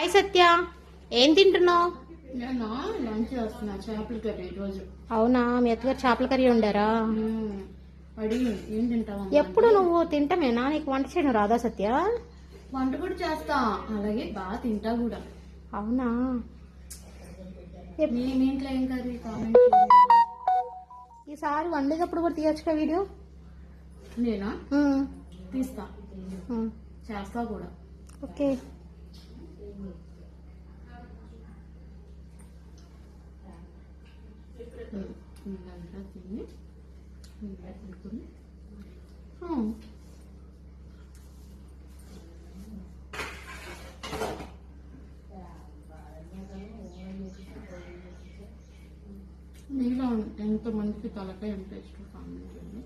Hi సత్య, ఏం తింటున్నావు? నేను లంచ్ చేస్తున్నా, చేపల కర్రీ ఈరోజు. అవునా, మీ అత్తగారు చేపల కర్రీ వండారా? అడిగి ఏం తింటావా? ఎప్పుడు నువ్వు తింటామేనా? నీకు వంట చేయడం రాదా సత్య? వంట కూడా చేస్తా, అలాగే బాగా తింటా కూడా. అవునా, మీ ఇంట్లో ఏం కర్రీ కామెంట్ ఈసారి వండేటప్పుడు కూడా తీయచ్చుగా వీడియో. నేనా తీస్తా, చేస్తా కూడా. ఓకే. ఇదంతా తిని తింటుని మీలో ఎంతమందికి తలకాయ ఎంత ఇష్టం కామెంట్ చేయండి.